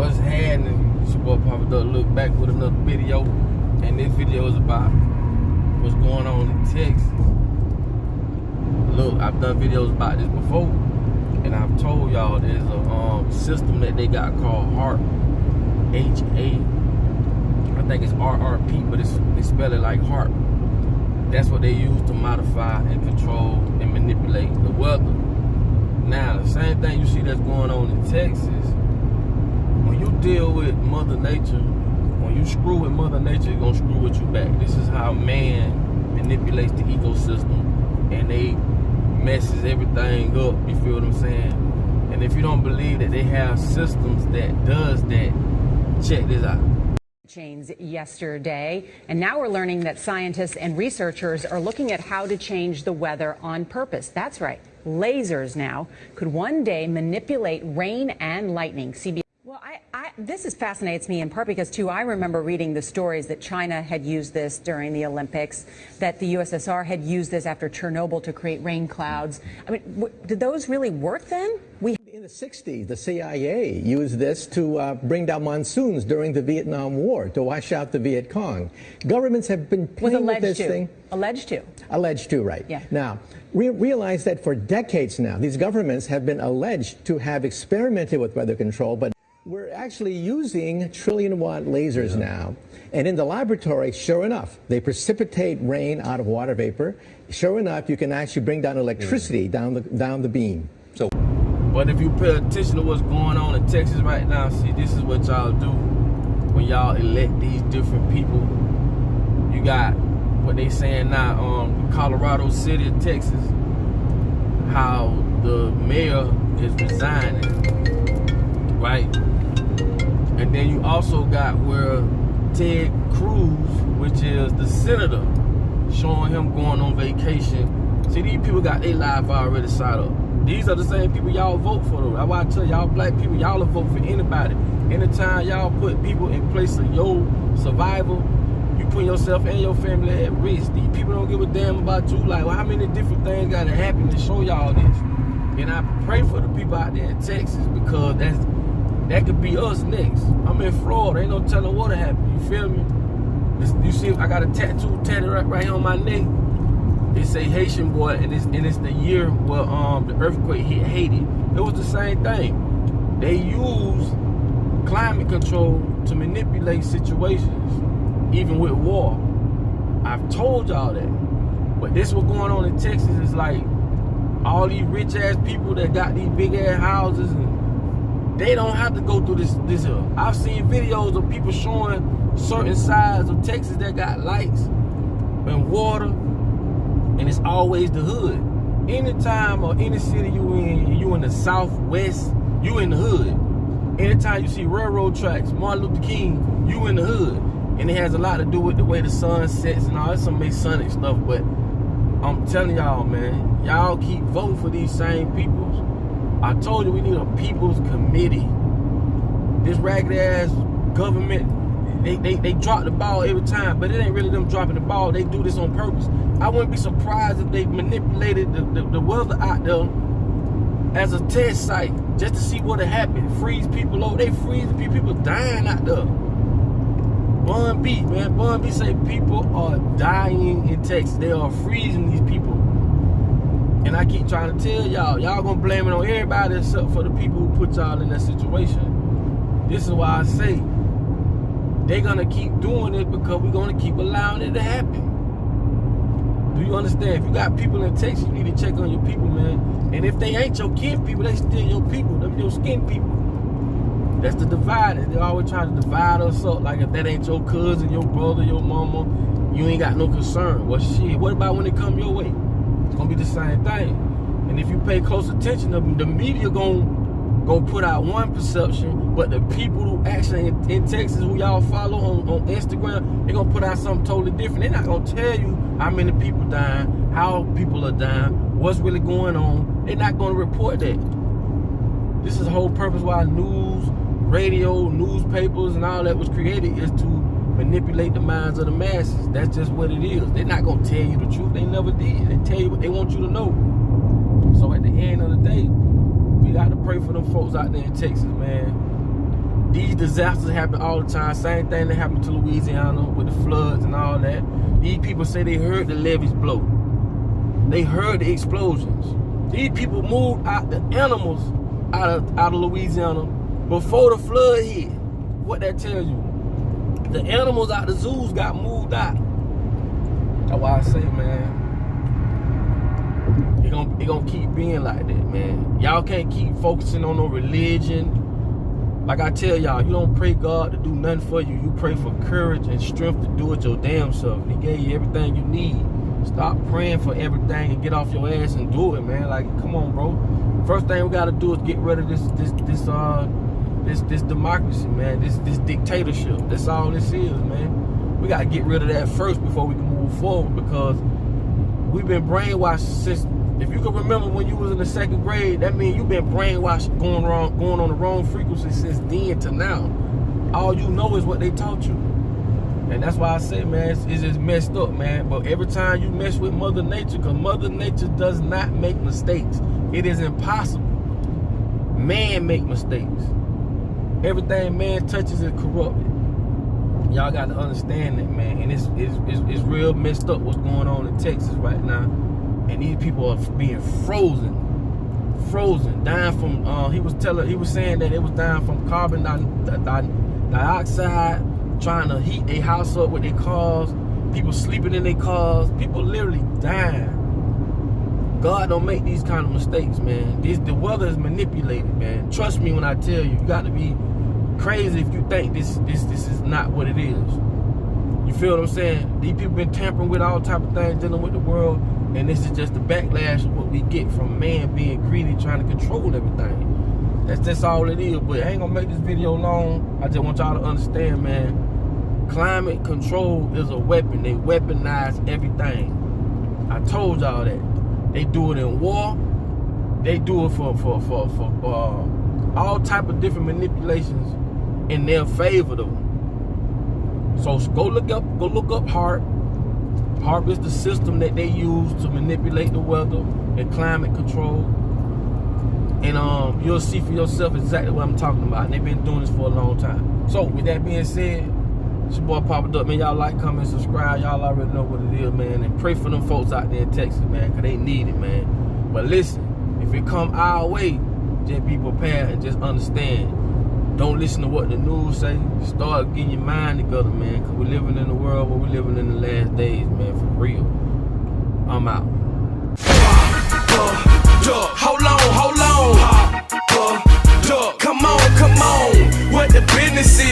What's happening? It's your boy Papa Duck. Look back with another video, and this video is about what's going on in Texas. Look, I've done videos about this before, and I've told y'all there's a system that they got called HARP, H-A, I think it's R-R-P, but they spell it like HARP. That's what they use to modify and control and manipulate the weather. Now, the same thing you see that's going on in Texas, when you deal with Mother Nature, when you screw with Mother Nature, it's gonna screw with you back. This is how man manipulates the ecosystem, and they messes everything up, you feel what I'm saying? And if you don't believe that they have systems that does that, check this out. Chains yesterday, and now we're learning that scientists and researchers are looking at how to change the weather on purpose. That's right, lasers now could one day manipulate rain and lightning. Well, this fascinates me in part because, too, I remember reading the stories that China had used this during the Olympics, that the USSR had used this after Chernobyl to create rain clouds. I mean, did those really work then? In the 60s, the CIA used this to bring down monsoons during the Vietnam War, to wash out the Viet Cong. Governments have been playing with this thing. Alleged to. Alleged to, right. Yeah. Now, we realize that for decades now, these governments have been alleged to have experimented with weather control, but we're actually using trillion-watt lasers now. And in the laboratory, sure enough, they precipitate rain out of water vapor. Sure enough, you can actually bring down electricity down the beam. But if you pay attention to what's going on in Texas right now, see, this is what y'all do when y'all elect these different people. You got what they saying now, Colorado City, Texas, how the mayor is resigning, right? And then you also got where Ted Cruz, which is the senator, showing him going on vacation. See, these people got their life already set up. These are the same people y'all vote for, though. That's why I tell y'all black people, y'all will vote for anybody. Anytime y'all put people in place of your survival, you put yourself and your family at risk. These people don't give a damn about you. Like, well, how many different things got to happen to show y'all this? And I pray for the people out there in Texas, because that could be us next. I'm in Florida. Ain't no telling what'll happen. You feel me? You see, I got a tattoo tatted right here on my neck. It say Haitian boy, and it's the year where the earthquake hit Haiti. It was the same thing. They use climate control to manipulate situations, even with war. I've told y'all that. But this what's going on in Texas is like all these rich ass people that got these big ass houses, and they don't have to go through this. I've seen videos of people showing certain sides of Texas that got lights and water. And it's always the hood. Anytime or any city you in the Southwest, you in the hood. Anytime you see railroad tracks, Martin Luther King, you in the hood. And it has a lot to do with the way the sun sets and all that, some Masonic stuff. But I'm telling y'all, man, y'all keep voting for these same peoples. I told you we need a people's committee. This ragged ass government, they drop the ball every time, but it ain't really them dropping the ball. They do this on purpose. I wouldn't be surprised if they manipulated the weather out there as a test site just to see what'll happen. Freeze people over. They freezing people dying out there. Bun B, man. Bun B say people are dying in Texas. They are freezing these people. And I keep trying to tell y'all gonna blame it on everybody except for the people who put y'all in that situation. This is why I say they're gonna keep doing it, because we're gonna keep allowing it to happen. Do you understand? If you got people in Texas, you need to check on your people, man. And if they ain't your kin people, they still your people. Them your skin people. That's the divide. They always try to divide us up. Like, if that ain't your cousin, your brother, your mama, you ain't got no concern. Well, shit, what about when it come your way? It's gonna be the same thing. And if you pay close attention, the media gonna put out one perception, but the people who actually in Texas, who y'all follow on Instagram, they're gonna put out something totally different. They're not gonna tell you how many people dying, how people are dying, what's really going on. They're not gonna report that. This is the whole purpose why news, radio, newspapers, and all that was created, is to manipulate the minds of the masses. That's just what it is. They're not gonna tell you the truth. They never did. They tell you what they want you to know. So at the end of the day, we got to pray for them folks out there in Texas, man. These disasters happen all the time. Same thing that happened to Louisiana with the floods and all that. These people say they heard the levees blow. They heard the explosions. These people moved out the animals out of Louisiana before the flood hit. What that tells you? The animals out the zoos got moved out. That's why I say, man, it gonna keep being like that, man. Y'all can't keep focusing on no religion. Like I tell y'all, you don't pray God to do nothing for you. You pray for courage and strength to do it your damn self. He gave you everything you need. Stop praying for everything and get off your ass and do it, man. Like, come on, bro. First thing we gotta do is get rid of this democracy, man. This dictatorship. That's all this is, man. We gotta get rid of that first before we can move forward, because we've been brainwashed since. If you can remember when you was in the 2nd grade, that means you've been brainwashed, going on the wrong frequency since then to now. All you know is what they taught you. And that's why I say, man, it's just messed up, man. But every time you mess with Mother Nature, because Mother Nature does not make mistakes. It is impossible. Man make mistakes. Everything man touches is corrupted. Y'all got to understand that, man. And it's real messed up what's going on in Texas right now. And these people are being frozen, dying from. He was saying that it was dying from carbon dioxide, trying to heat their house up with their cars. People sleeping in their cars. People literally dying. God don't make these kind of mistakes, man. The weather is manipulated, man. Trust me when I tell you. You got to be crazy if you think this is not what it is. You feel what I'm saying? These people been tampering with all type of things, dealing with the world. And this is just the backlash of what we get from man being greedy, trying to control everything. That's all it is. But I ain't gonna make this video long. I just want y'all to understand, man. Climate control is a weapon. They weaponize everything. I told y'all that. They do it in war. They do it for all type of different manipulations in their favor, though. So go look up HAARP. HAARP is the system that they use to manipulate the weather and climate control. And you'll see for yourself exactly what I'm talking about. And they've been doing this for a long time. So with that being said, it's your boy Papa Duck, man. Y'all like, comment, subscribe. Y'all already know what it is, man. And pray for them folks out there in Texas, man, because they need it, man. But listen, if it come our way, just be prepared and just understand. Don't listen to what the news say. Start getting your mind together, man, because we're living in a world where we're living in the last days, man, for real. I'm out. Hold on. Come on. What the business is?